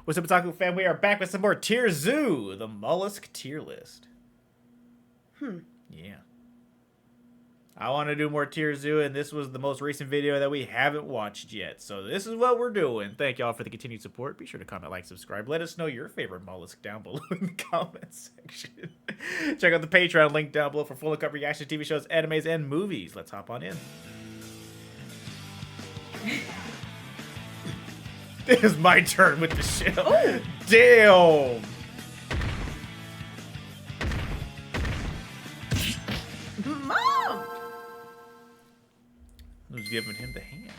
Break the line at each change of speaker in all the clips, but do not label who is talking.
What's up, Otaku fam? We are back with some more TierZoo, the Mollusk Tier List. Yeah. I want to do more TierZoo, and this was the most recent video that we haven't watched yet. So this is what we're doing. Thank y'all for the continued support. Be sure to comment, like, subscribe. Let us know your favorite mollusk down below in the comment section. Check out the Patreon link down below for full and cut reaction to TV shows, animes, and movies. Let's hop on in. It is my turn with the shell. Oh. Damn.
Mom!
Who's giving him the hands?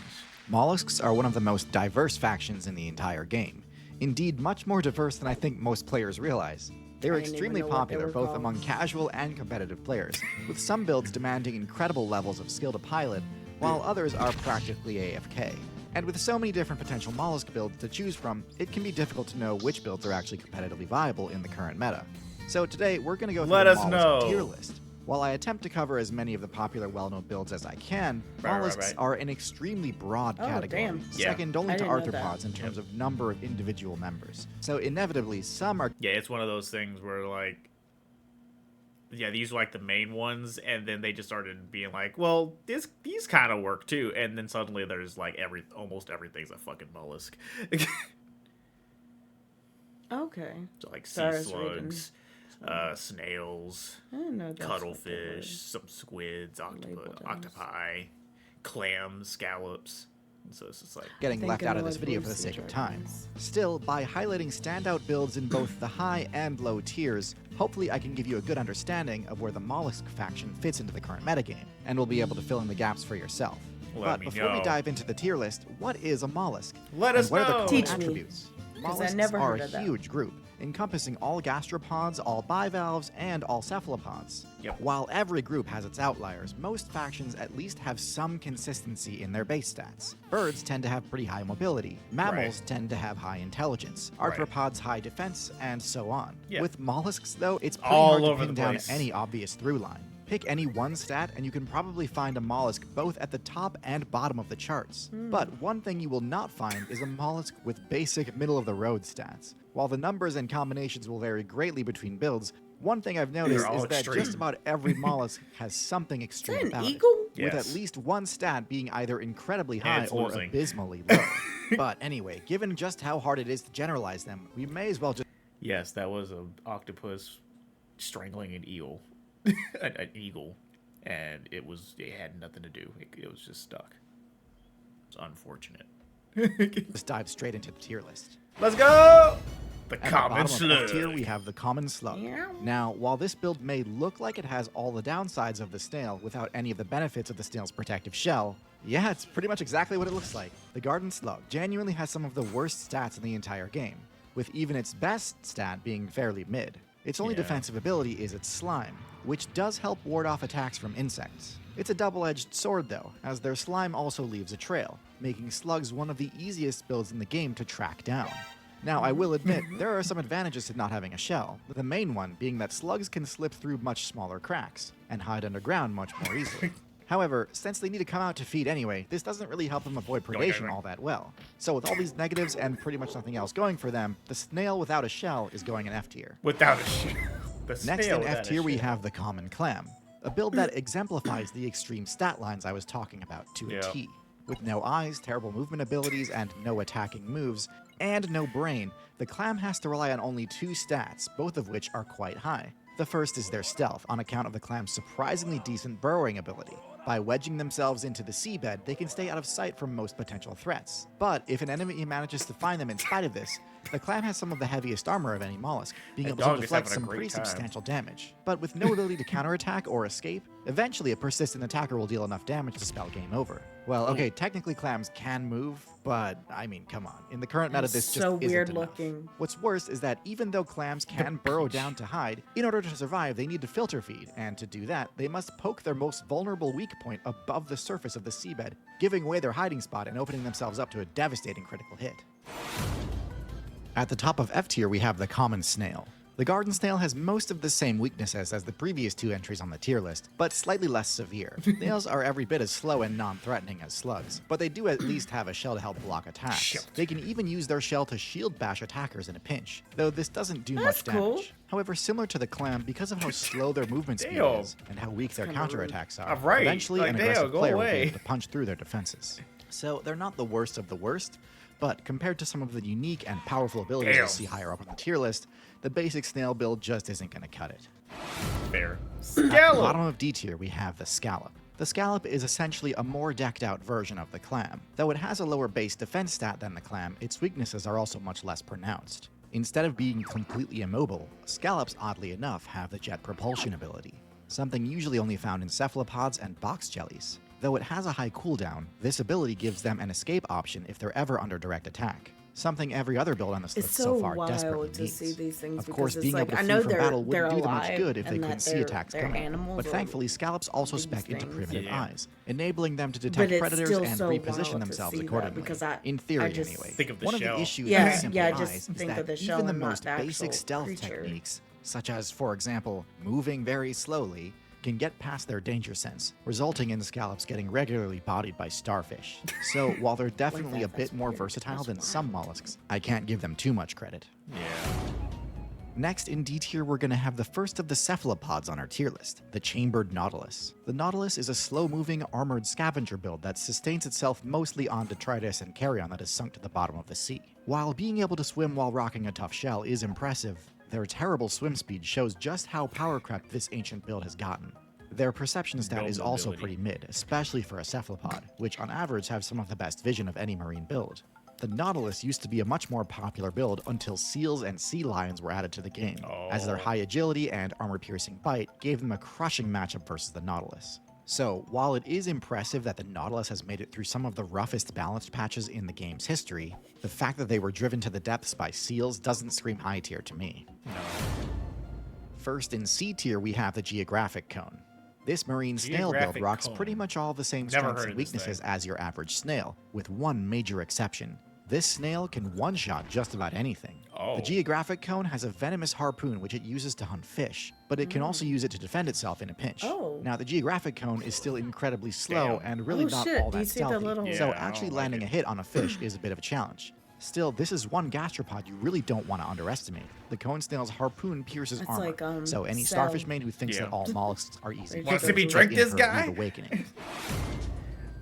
Mollusks are one of the most diverse factions in the entire game. Indeed, much more diverse than I think most players realize. They are extremely popular both among casual and competitive players, with some builds demanding incredible levels of skill to pilot, while others are practically AFK. And with so many different potential mollusk builds to choose from, it can be difficult to know which builds are actually competitively viable in the current meta. So today, we're going to go through the Mollusk Tier List. While I attempt to cover as many of the popular well-known builds as I can, mollusks are an extremely broad category, second only to arthropods in terms of number of individual members. So inevitably, some are...
Yeah, it's one of those things where, like... Yeah, these were like the main ones, and then they just started being like, well, these kind of work too, and then suddenly there's like almost everything's a fucking mollusk.
Okay.
So like sea slugs, snails, cuttlefish, some squids, octopi, clams, scallops. So it's just like
getting left out of this video for the sake of time. Still, by highlighting standout builds in both the high and low tiers, hopefully I can give you a good understanding of where the mollusk faction fits into the current metagame, and will be able to fill in the gaps for yourself. But before we dive into the tier list, what is a mollusk?
Let us know!
What are the common attributes? Mollusks are a
that.
huge group, encompassing all gastropods, all bivalves, and all cephalopods. While every group has its outliers, most factions at least have some consistency in their base stats. Birds tend to have pretty high mobility, mammals tend to have high intelligence, arthropods high defense, and so on. With mollusks, though, it's pretty hard to pin down any obvious through line. Pick any one stat and you can probably find a mollusk both at the top and bottom of the charts. But one thing you will not find is a mollusk with basic middle-of-the-road stats. While the numbers and combinations will vary greatly between builds, one thing I've noticed is that just about every mollusk has something extreme about it, with at least one stat being either incredibly high or abysmally low. But anyway, given just how hard it is to generalize them, we may as well just...
Yes, that was an octopus strangling an eel. An eagle, and it had nothing to do. It was just stuck. It's unfortunate.
Let's dive straight into the tier list.
Let's go! The
At
common
the bottom of
slug.
F tier, we have the common slug. Now, while this build may look like it has all the downsides of the snail without any of the benefits of the snail's protective shell, yeah, it's pretty much exactly what it looks like. The garden slug genuinely has some of the worst stats in the entire game, with even its best stat being fairly mid. Its only defensive ability is its slime, which does help ward off attacks from insects. It's a double-edged sword though, as their slime also leaves a trail, making slugs one of the easiest builds in the game to track down. Now, I will admit, there are some advantages to not having a shell, the main one being that slugs can slip through much smaller cracks, and hide underground much more easily. However, since they need to come out to feed anyway, this doesn't really help them avoid predation all that well. So with all these negatives and pretty much nothing else going for them, the snail without a shell is going in F tier.
Without a shell.
Next in F tier we have the common clam, a build that exemplifies the extreme stat lines I was talking about to a T. With no eyes, terrible movement abilities, and no attacking moves, and no brain, the clam has to rely on only two stats, both of which are quite high. The first is their stealth, on account of the clam's surprisingly decent burrowing ability. By wedging themselves into the seabed, they can stay out of sight from most potential threats. But if an enemy manages to find them in spite of this, the clam has some of the heaviest armor of any mollusk, being able to deflect some pretty substantial damage. But with no ability to counterattack or escape, eventually a persistent attacker will deal enough damage to spell game over. Well, okay, technically clams can move, but I mean, come on. In the current meta, this just isn't enough. What's worse is that even though clams can burrow down to hide, in order to survive, they need to filter feed, and to do that, they must poke their most vulnerable weak point above the surface of the seabed, giving away their hiding spot and opening themselves up to a devastating critical hit. At the top of F tier, we have the common snail. The garden snail has most of the same weaknesses as the previous 2 entries on the tier list, but slightly less severe. Snails are every bit as slow and non-threatening as slugs, but they do at least have a shell to help block attacks. They can even use their shell to shield bash attackers in a pinch, though this doesn't do much damage.
Cool.
However, similar to the clam, because of how slow their movement speed is and how weak their counterattacks are, eventually an aggressive player will be able to punch through their defenses. So they're not the worst of the worst, but compared to some of the unique and powerful abilities you see higher up on the tier list, the basic snail build just isn't going to cut it.
Fair.
At the bottom of D tier, we have the scallop. The scallop is essentially a more decked out version of the clam. Though it has a lower base defense stat than the clam, its weaknesses are also much less pronounced. Instead of being completely immobile, scallops oddly enough have the jet propulsion ability, something usually only found in cephalopods and box jellies. Though it has a high cooldown, this ability gives them an escape option if they're ever under direct attack, something every other build on this list so far desperately needs.
See these things
of course, being
like,
able to flee from battle wouldn't do them much good if they couldn't see attacks coming. But thankfully, scallops also spec into primitive eyes, enabling them to detect predators and reposition themselves accordingly. In theory, anyway.
One
of the issues
with
simple eyes is
think
that
of the shell
even the
and not
most
the actual
basic stealth
creature.
techniques, such as, for example, moving very slowly, can get past their danger sense, resulting in scallops getting regularly bodied by starfish. So while they're definitely a bit more versatile than some mollusks, I can't give them too much credit.
Yeah.
Next in D tier, we're going to have the first of the cephalopods on our tier list, the chambered nautilus. The nautilus is a slow-moving, armored scavenger build that sustains itself mostly on detritus and carrion that is sunk to the bottom of the sea. While being able to swim while rocking a tough shell is impressive, their terrible swim speed shows just how power-crept this ancient build has gotten. Their perception stat is also pretty mid, especially for a cephalopod, which on average have some of the best vision of any marine build. The Nautilus used to be a much more popular build until seals and sea lions were added to the game, as their high agility and armor-piercing bite gave them a crushing matchup versus the Nautilus. So, while it is impressive that the Nautilus has made it through some of the roughest balanced patches in the game's history, the fact that they were driven to the depths by seals doesn't scream high tier to me. First in C tier, we have the Geographic Cone. This marine snail build rocks pretty much all the same strengths and weaknesses as your average snail, with one major exception. This snail can one-shot just about anything. The Geographic Cone has a venomous harpoon which it uses to hunt fish, but it can also use it to defend itself in a pinch. Now, the Geographic Cone is still incredibly slow and really not all that stealthy, so actually landing a hit on a fish is a bit of a challenge. Still, this is one gastropod you really don't want to underestimate. The cone snail's harpoon pierces armor, so any starfish main who thinks that all mollusks are easy
wants to be drink this guy.
Awakening.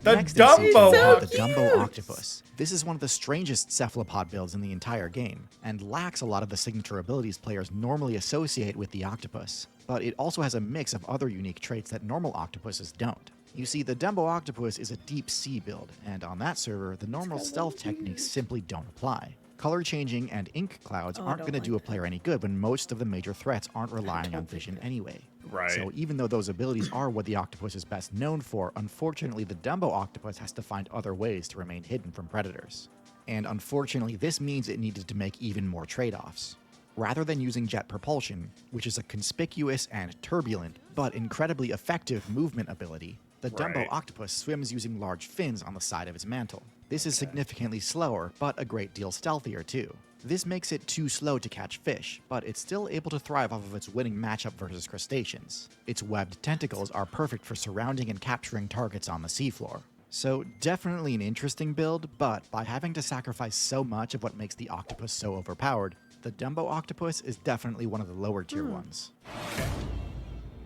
The
Next
Dumbo!
The Dumbo Octopus. This is one of the strangest cephalopod builds in the entire game, and lacks a lot of the signature abilities players normally associate with the octopus. But it also has a mix of other unique traits that normal octopuses don't. You see, the Dumbo Octopus is a deep sea build, and on that server, the normal stealth techniques simply don't apply. Color changing and ink clouds aren't going to do a player any good when most of the major threats aren't relying on vision anyway. So even though those abilities are what the octopus is best known for, unfortunately the Dumbo Octopus has to find other ways to remain hidden from predators. And unfortunately, this means it needed to make even more trade-offs. Rather than using jet propulsion, which is a conspicuous and turbulent, but incredibly effective movement ability, the Dumbo Octopus swims using large fins on the side of its mantle. This is significantly slower, but a great deal stealthier too. This makes it too slow to catch fish, but it's still able to thrive off of its winning matchup versus crustaceans. Its webbed tentacles are perfect for surrounding and capturing targets on the seafloor. So definitely an interesting build, but by having to sacrifice so much of what makes the octopus so overpowered, the Dumbo Octopus is definitely one of the lower tier ones.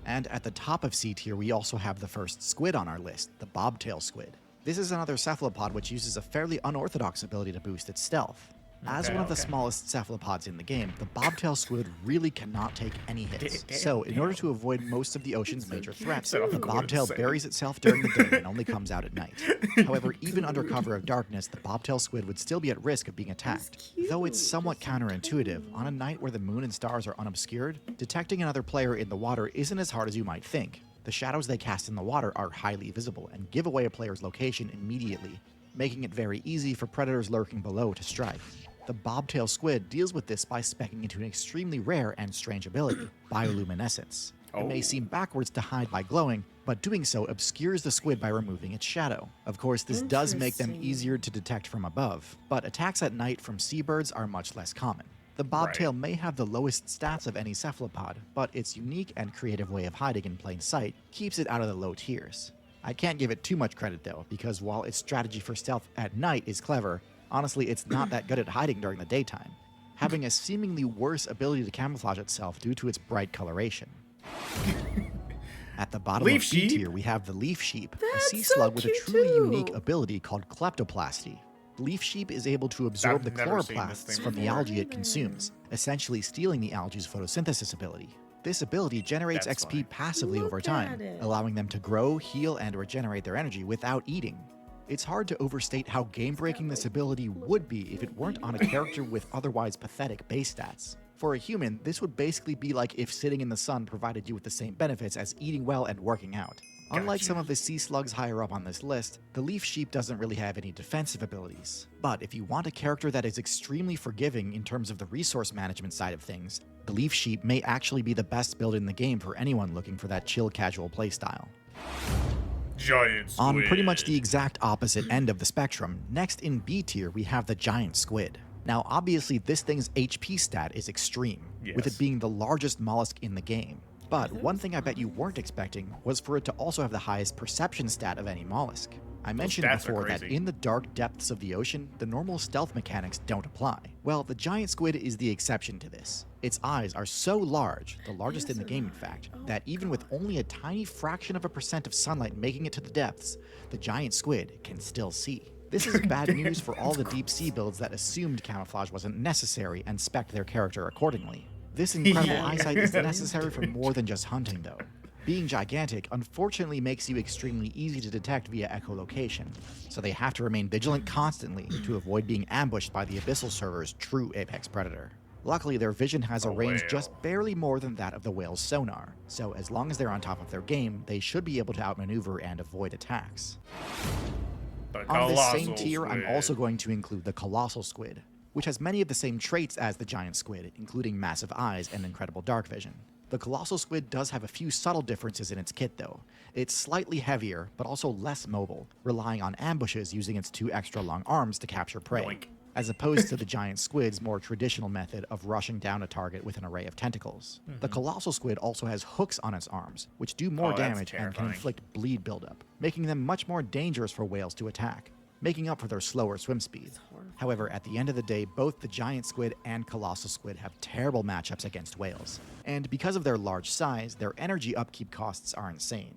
And at the top of C tier, we also have the first squid on our list, the bobtail squid. This is another cephalopod which uses a fairly unorthodox ability to boost its stealth. As one of the smallest cephalopods in the game, the bobtail squid really cannot take any hits. So, in order to avoid most of the ocean's major threats, the bobtail buries itself during the day and only comes out at night. However, even under cover of darkness, the bobtail squid would still be at risk of being attacked. Though it's somewhat counterintuitive, on a night where the moon and stars are unobscured, detecting another player in the water isn't as hard as you might think. The shadows they cast in the water are highly visible and give away a player's location immediately, making it very easy for predators lurking below to strike. The bobtail squid deals with this by speccing into an extremely rare and strange ability, bioluminescence. It may seem backwards to hide by glowing, but doing so obscures the squid by removing its shadow. Of course, this does make them easier to detect from above, but attacks at night from seabirds are much less common. The bobtail may have the lowest stats of any cephalopod, but its unique and creative way of hiding in plain sight keeps it out of the low tiers. I can't give it too much credit though, because while its strategy for stealth at night is clever, honestly it's not that good at hiding during the daytime, having a seemingly worse ability to camouflage itself due to its bright coloration. At the bottom of B tier, we have the leaf sheep, a sea slug with a truly unique ability called kleptoplasty. Leaf sheep is able to absorb the chloroplasts from the algae it consumes, essentially stealing the algae's photosynthesis ability. This ability generates XP passively over time, allowing them to grow, heal, and regenerate their energy without eating. It's hard to overstate how game-breaking this ability would be if it weren't on a character with otherwise pathetic base stats. For a human, this would basically be like if sitting in the sun provided you with the same benefits as eating well and working out. Unlike some of the sea slugs higher up on this list, the leaf sheep doesn't really have any defensive abilities. But if you want a character that is extremely forgiving in terms of the resource management side of things, the leaf sheep may actually be the best build in the game for anyone looking for that chill casual playstyle.
Giant squid.
On pretty much the exact opposite end of the spectrum, next in B tier we have the giant squid. Now obviously this thing's HP stat is extreme, with it being the largest mollusk in the game. But one thing I bet you weren't expecting was for it to also have the highest perception stat of any mollusk. I mentioned before that in the dark depths of the ocean, the normal stealth mechanics don't apply. Well, the giant squid is the exception to this. Its eyes are so large, the largest in the game in fact, that even with only a tiny fraction of a percent of sunlight making it to the depths, the giant squid can still see. This is bad news for all the deep sea builds that assumed camouflage wasn't necessary and spec'd their character accordingly. This incredible eyesight is necessary for more than just hunting though. Being gigantic unfortunately makes you extremely easy to detect via echolocation, so they have to remain vigilant constantly to avoid being ambushed by the Abyssal server's true apex predator. Luckily, their vision has a range just barely more than that of the whale's sonar, so as long as they're on top of their game, they should be able to outmaneuver and avoid attacks. On this same tier, I'm also going to include the colossal squid, which has many of the same traits as the giant squid, including massive eyes and incredible dark vision. The colossal squid does have a few subtle differences in its kit though. It's slightly heavier, but also less mobile, relying on ambushes using its 2 extra long arms to capture prey, as opposed to the giant squid's more traditional method of rushing down a target with an array of tentacles. The colossal squid also has hooks on its arms, which do more damage and can inflict bleed buildup, making them much more dangerous for whales to attack, making up for their slower swim speed. However, at the end of the day, both the giant squid and colossal squid have terrible matchups against whales, and because of their large size, their energy upkeep costs are insane.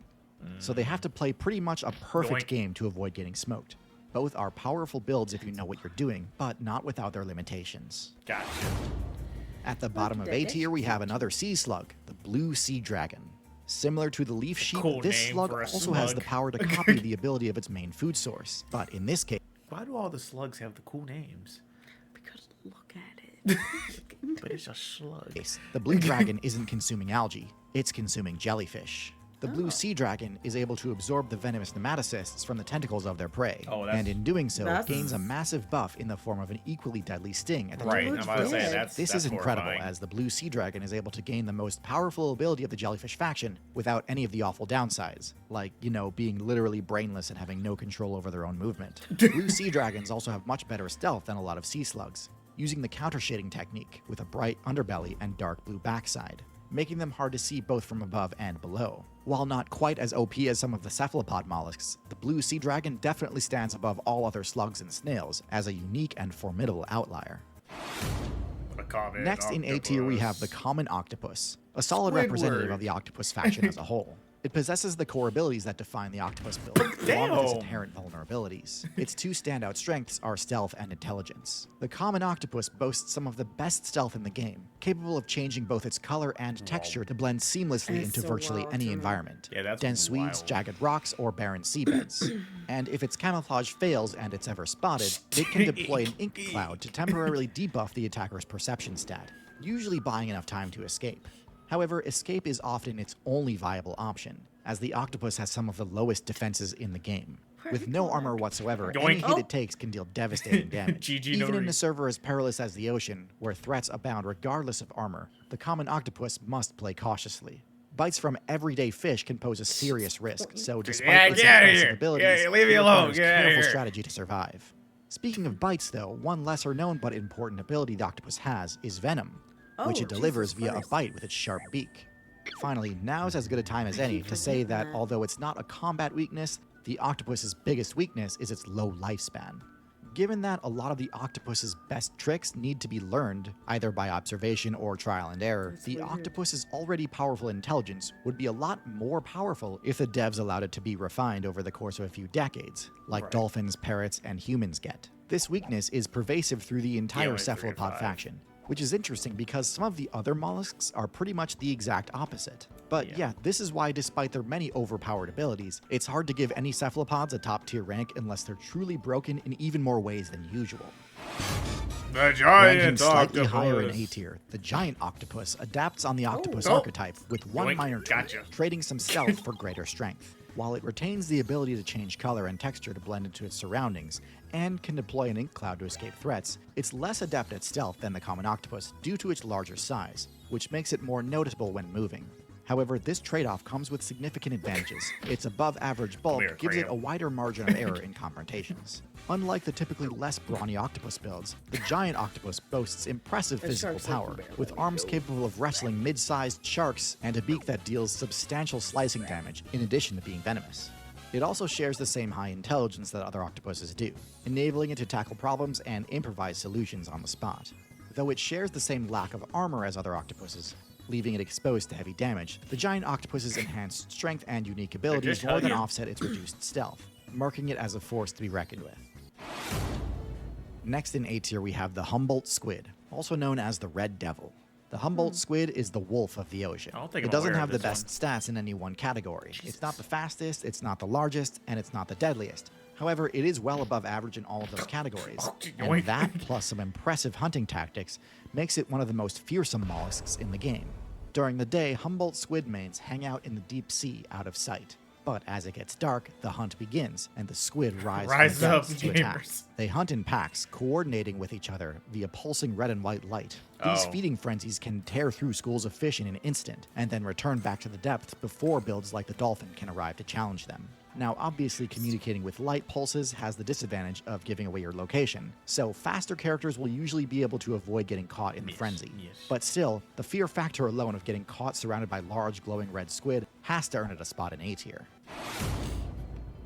So they have to play pretty much a perfect game to avoid getting smoked. Both are powerful builds if you know what you're doing, but not without their limitations.
Gotcha.
At the bottom of A tier, we have another sea slug, the blue sea dragon. Similar to the leaf sheep, this slug also has the power to copy the ability of its main food source, but in this case...
Why do all the slugs have the cool names?
Because look at it.
But it's a slug.
The blue dragon isn't consuming algae, it's consuming jellyfish. The blue sea dragon is able to absorb the venomous nematocysts from the tentacles of their prey, and in doing so, gains a massive buff in the form of an equally deadly sting at the tip of its nose. This is incredible, as the blue sea dragon is able to gain the most powerful ability of the jellyfish faction without any of the awful downsides, like, you know, being literally brainless and having no control over their own movement. Blue sea dragons also have much better stealth than a lot of sea slugs, using the counter shading technique with a bright underbelly and dark blue backside, making them hard to see both from above and below. While not quite as OP as some of the cephalopod mollusks, the blue sea dragon definitely stands above all other slugs and snails as a unique and formidable outlier. Next in A tier we have the common octopus, a solid representative of the octopus faction as a whole. It possesses the core abilities that define the octopus build, along with its inherent vulnerabilities. Its 2 standout strengths are stealth and intelligence. The common octopus boasts some of the best stealth in the game, capable of changing both its color and texture to blend seamlessly into virtually any environment. Dense weeds, jagged rocks, or barren seabeds. And if its camouflage fails and it's ever spotted, it can deploy an ink cloud to temporarily debuff the attacker's perception stat, usually buying enough time to escape. However, escape is often its only viable option, as the octopus has some of the lowest defenses in the game. With no armor whatsoever, any hit it takes can deal devastating damage. Even in a server as perilous as the ocean, where threats abound regardless of armor, the common octopus must play cautiously. Bites from everyday fish can pose a serious risk, so despite its impressive abilities, it requires careful strategy to survive. Speaking of bites though, one lesser known but important ability the octopus has is venom, which it
Oh,
delivers
Jesus
via a
Christ.
bite with its sharp beak. Finally, now's as good a time as any to say that
that.
although it's not a combat weakness, the octopus's biggest weakness is its low lifespan. Given that a lot of the octopus's best tricks need to be learned, either by observation or trial and error,
That's
the
weird.
octopus's already powerful intelligence would be a lot more powerful if the devs allowed it to be refined over the course of a few decades, like
Right.
dolphins, parrots, and humans get. This weakness is pervasive through the entire
only 3 to
cephalopod
5.
faction, which is interesting because some of the other mollusks are pretty much the exact opposite. But yeah, this is why despite their many overpowered abilities, it's hard to give any cephalopods a top tier rank unless they're truly broken in even more ways than usual.
The
Ranking
giant
slightly
octopus.
higher in A tier, the giant octopus adapts on the octopus
Oh.
archetype with one
Yoink,
minor trait,
gotcha.
trading some stealth for greater strength. While it retains the ability to change color and texture to blend into its surroundings, and can deploy an ink cloud to escape threats, it's less adept at stealth than the common octopus due to its larger size, which makes it more noticeable when moving. However, this trade-off comes with significant advantages. Its above-average bulk
here,
gives it
Kratom.
a wider margin of error in confrontations. Unlike the typically less brawny octopus builds, the giant octopus boasts impressive
The
physical
sharks like
power,
barely
with arms
go.
capable of wrestling mid-sized sharks and a beak that deals substantial slicing damage, in addition to being venomous. It also shares the same high intelligence that other octopuses do, enabling it to tackle problems and improvise solutions on the spot. Though it shares the same lack of armor as other octopuses, leaving it exposed to heavy damage, the giant octopus's enhanced strength and unique abilities
just
more
hug
than
you.
offset its reduced stealth, marking it as a force to be reckoned with. Next in A tier we have the Humboldt squid, also known as the Red Devil. The Humboldt squid is the wolf of the ocean.
I don't think
It
I'm
doesn't
aware
have
of
the
this
best stats in any one category. It's not the fastest, it's not the largest, and it's not the deadliest. However, it is well above average in all of those categories. And
Yoink.
that, plus some impressive hunting tactics, makes it one of the most fearsome mollusks in the game. During the day, Humboldt squid mains hang out in the deep sea out of sight. But as it gets dark, the hunt begins, and the squid rise from
Rise
the
up,
depths to attack.
gamers.
They hunt in packs, coordinating with each other via pulsing red and white light. These
Oh.
feeding frenzies can tear through schools of fish in an instant, and then return back to the depths before builds like the dolphin can arrive to challenge them. Now, obviously, communicating with light pulses has the disadvantage of giving away your location, so faster characters will usually be able to avoid getting caught in the frenzy.
yes.
But still, the fear factor alone of getting caught surrounded by large glowing red squid has to earn it a spot in A tier.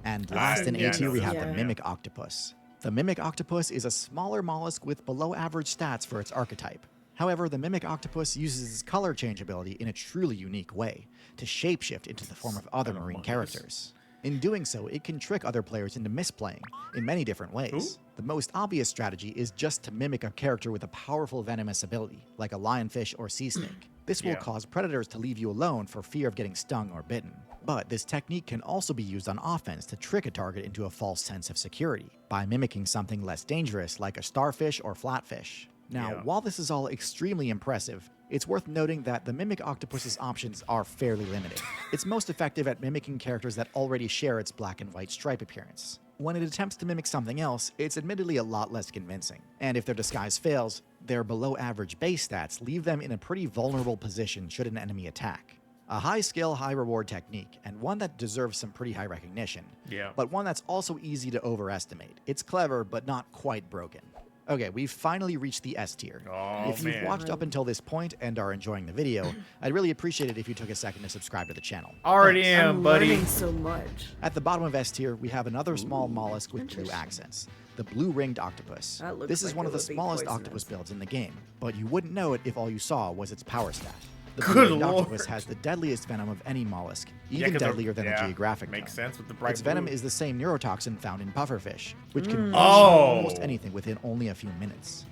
And last in
yeah,
A tier, we
no,
have
yeah.
the Mimic Octopus. The Mimic Octopus is a smaller mollusk with below average stats for its archetype. However, the Mimic Octopus uses its color change ability in a truly unique way, to shapeshift into the form of other marine
monkeys.
characters. In doing so, it can trick other players into misplaying in many different ways.
Ooh.
The most obvious strategy is just to mimic a character with a powerful venomous ability, like a lionfish or sea snake. This will
Yeah.
cause predators to leave you alone for fear of getting stung or bitten. But this technique can also be used on offense to trick a target into a false sense of security, by mimicking something less dangerous like a starfish or flatfish. Now,
Yeah.
while this is all extremely impressive, it's worth noting that the Mimic Octopus's options are fairly limited. It's most effective at mimicking characters that already share its black and white stripe appearance. When it attempts to mimic something else, it's admittedly a lot less convincing. And if their disguise fails, their below average base stats leave them in a pretty vulnerable position should an enemy attack. A high skill, high reward technique, and one that deserves some pretty high recognition.
Yeah.
But one that's also easy to overestimate. It's clever, but not quite broken. Okay, we've finally reached the S tier.
Oh,
If you've
man.
watched up until this point and are enjoying the video, I'd really appreciate it if you took a second to subscribe to the channel.
Already
Thanks.
am,
I'm
buddy.
learning so much.
At the bottom of S tier, we have another small
Ooh,
mollusk with blue
interesting.
accents, the blue-ringed octopus.
That looks
This is
like
one
it
of the
would be
smallest
poisonous.
octopus builds in the game, but you wouldn't know it if all you saw was its power stat. The
Good
blue-ringed
lord.
octopus has the deadliest venom of any mollusk,
Yeah,
even
'cause they're-
deadlier than
yeah,
the geographic
makes
tone.
sense with the bright
Its venom
blue.
is the same neurotoxin found in pufferfish, which can
Oh.
almost anything within only a few minutes.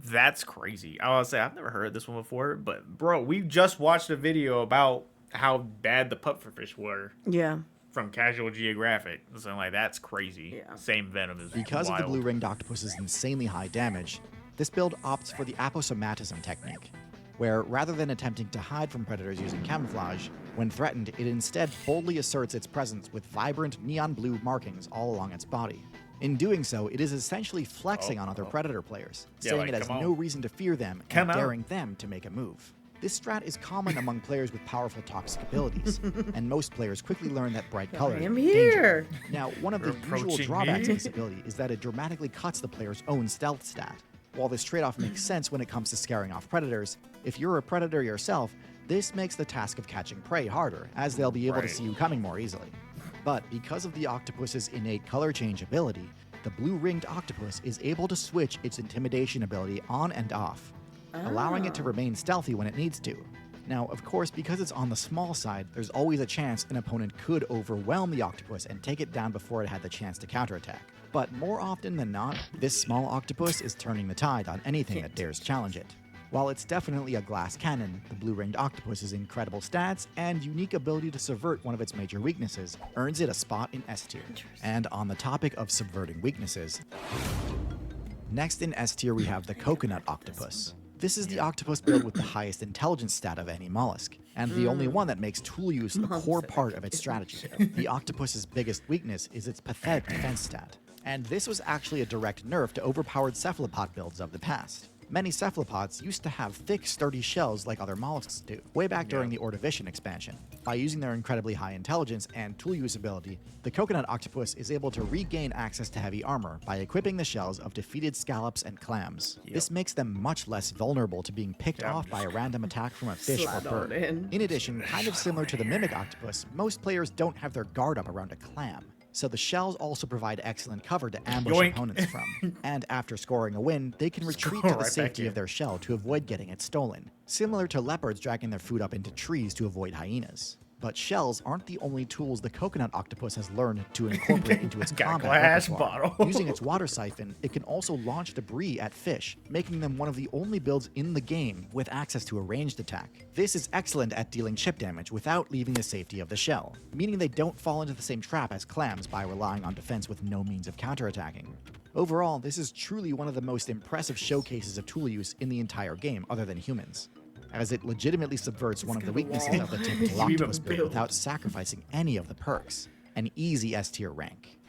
That's crazy. I was say I've never heard this one before, but bro, we just watched a video about how bad the pufferfish were
Yeah.
from Casual Geographic. So like that's crazy.
Yeah.
Same venom is
Because
wild.
of the blue-ringed octopus's insanely high damage, this build opts for the aposomatism technique, where rather than attempting to hide from predators using camouflage, when threatened, it instead boldly asserts its presence with vibrant neon blue markings all along its body. In doing so, it is essentially flexing on other predator players,
Yeah,
saying
like,
it has
come on.
no reason to fear them
Come
and
on.
daring them to make a move. This strat is common among players with powerful toxic abilities, and most players quickly learn that bright color
I am
means
here.
danger. Now, one of the
You're
usual
approaching
drawbacks
me?
of this ability is that it dramatically cuts the player's own stealth stat. While this trade-off makes sense when it comes to scaring off predators, if you're a predator yourself, this makes the task of catching prey harder, as they'll be able to
Right.
see you coming more easily. But because of the octopus's innate color change ability, the blue-ringed octopus is able to switch its intimidation ability on and off, allowing it to remain stealthy when it needs to. Now, of course, because it's on the small side, there's always a chance an opponent could overwhelm the octopus and take it down before it had the chance to counterattack. But more often than not, this small octopus is turning the tide on anything that dares challenge it. While it's definitely a glass cannon, the blue-ringed octopus's incredible stats and unique ability to subvert one of its major weaknesses earns it a spot in S tier. And on the topic of subverting weaknesses, next in S tier we have the coconut octopus. This is the octopus build with the highest intelligence stat of any mollusk, and the only one that makes tool use a core part of its strategy. The octopus's biggest weakness is its pathetic defense stat, and this was actually a direct nerf to overpowered cephalopod builds of the past. Many cephalopods used to have thick, sturdy shells like other mollusks do, way back during the Ordovician expansion. By using their incredibly high intelligence and tool use ability, the coconut octopus is able to regain access to heavy armor by equipping the shells of defeated scallops and clams. This makes them much less vulnerable to being picked off by a random attack from a fish or
Slide on
bird.
in.
In addition, kind of similar to the mimic octopus, most players don't have their guard up around a clam. So the shells also provide excellent cover to ambush
Yoink.
opponents from. And after scoring a win, they can retreat
go
to the
right back
safety
in.
of their shell to avoid getting it stolen, similar to leopards dragging their food up into trees to avoid hyenas. But shells aren't the only tools the coconut octopus has learned to incorporate into its
Got a
combat
glass
repertoire.
bottle.
Using its water siphon, it can also launch debris at fish, making them one of the only builds in the game with access to a ranged attack. This is excellent at dealing chip damage without leaving the safety of the shell, meaning they don't fall into the same trap as clams by relying on defense with no means of counterattacking. Overall, this is truly one of the most impressive showcases of tool use in the entire game other than humans, as it legitimately subverts one of the weaknesses of the typical octopus build without sacrificing any of the perks. An easy S tier rank.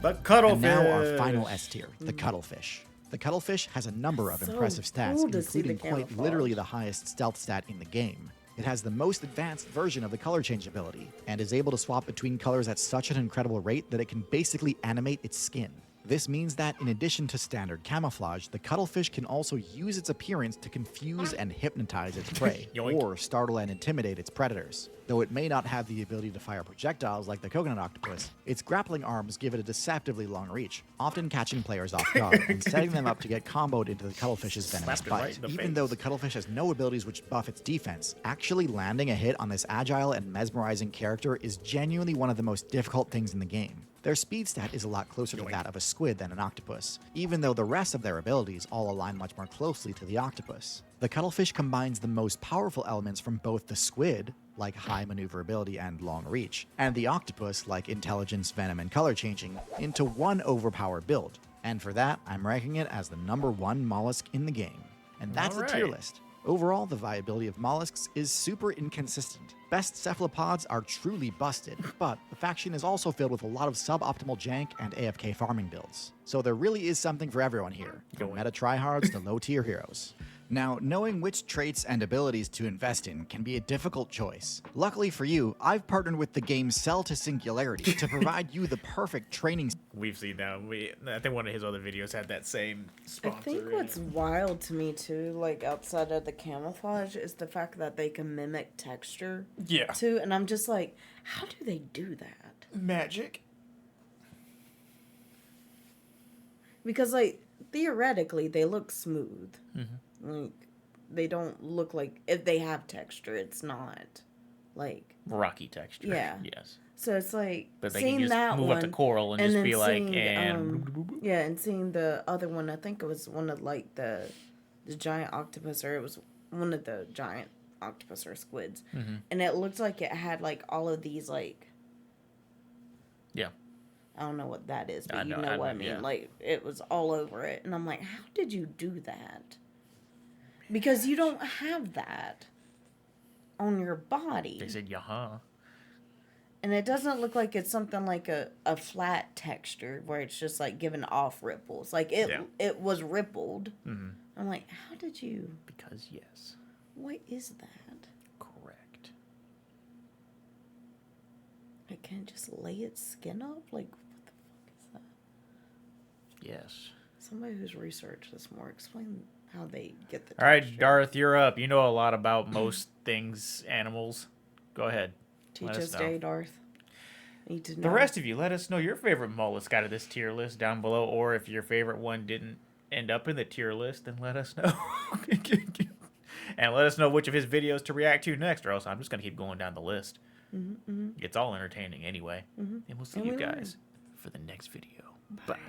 But cuttlefish.
And now our final S tier, the cuttlefish. The cuttlefish has a number of
So
impressive stats,
cool to see the
including quite
camouflage.
literally the highest stealth stat in the game. It has the most advanced version of the color change ability, and is able to swap between colors at such an incredible rate that it can basically animate its skin. This means that in addition to standard camouflage, the cuttlefish can also use its appearance to confuse and hypnotize its prey,
Yoink.
or startle and intimidate its predators. Though it may not have the ability to fire projectiles like the coconut octopus, its grappling arms give it a deceptively long reach, often catching players off guard and setting them up to get comboed into the cuttlefish's venomous
Slapped it right
bite.
in the
Even though
face.
the cuttlefish has no abilities which buff its defense, actually landing a hit on this agile and mesmerizing character is genuinely one of the most difficult things in the game. Their speed stat is a lot closer to that of a squid than an octopus, even though the rest of their abilities all align much more closely to the octopus. The cuttlefish combines the most powerful elements from both the squid, like high maneuverability and long reach, and the octopus, like intelligence, venom, and color changing, into one overpowered build. And for that, I'm ranking it as the #1 mollusk in the game. And that's the tier
Alright.
list. Overall, the viability of mollusks is super inconsistent. Best cephalopods are truly busted, but the faction is also filled with a lot of suboptimal jank and AFK farming builds. So there really is something for everyone here, from meta tryhards to low-tier heroes. Now, knowing which traits and abilities to invest in can be a difficult choice. Luckily for you, I've partnered with the game Cell to Singularity to provide you the perfect training.
We've seen that. I think one of his other videos had that same
I
sponsor.
think
in
what's
it.
wild to me too, like outside of the camouflage, is the fact that they can mimic texture
Yeah.
too, and I'm just like, how do they do that?
Magic.
Because like theoretically, they look smooth.
Mm-hmm.
Like they don't look like if they have texture, it's not like
Rocky texture.
Yeah.
Yes.
so. It's like
But they
seeing
can just
that
move
one,
up to coral and,
and
just
then
be like,
seeing,
and
yeah, and seeing the other one, I think it was one of like the giant octopus, or it was one of the giant octopus or squids,
Mm-hmm.
and it looked like it had like all of these like
yeah.
I don't know what that is, but
I
you
know-
know
I
what I
know,
mean.
yeah.
Like it was all over it, and I'm like, how did you do that? Because you don't have that on your body.
They said, yeah.
And it doesn't look like it's something like a flat texture where it's just like giving off ripples. Like it
Yeah.
it was rippled.
Mm-hmm.
I'm like, how did you?
Because yes.
What is that?
Correct.
It can't just lay its skin up? Like, what the fuck is that?
Yes.
Somebody who's researched this more, explain how they get the texture.
All right, Darth, you're up. You know a lot about most things, animals. Go ahead.
Teach us day, Darth. Need to know.
The rest of you, let us know your favorite mollusk out of this tier list down below, or if your favorite one didn't end up in the tier list, then let us know. And let us know which of his videos to react to next, or else I'm just going to keep going down the list. It's all entertaining anyway. And we'll see you guys for the next video. Bye.